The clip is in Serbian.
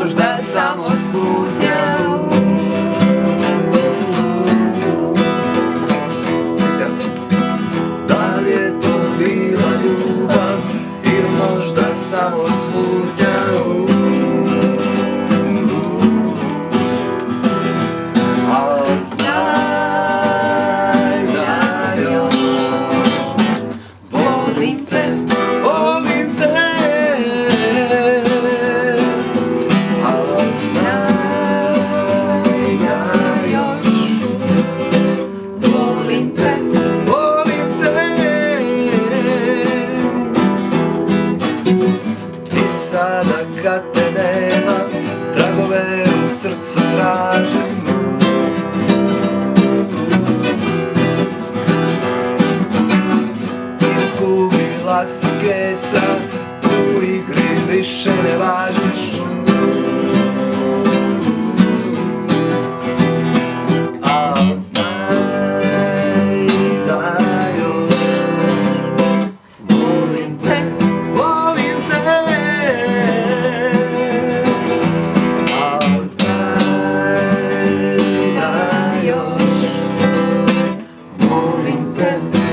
možda samo slutnja. Da li je to bila ljubav ili možda samo slutnja? Al znaj da još volim te, volim te. Al znaj da još volim te, volim te. I sada kad te nema, tragove u srcu tražim. Izgubila si keca, u igri više ne važiš. Al znaj da još volim te, volim te. Al znaj da još volim te.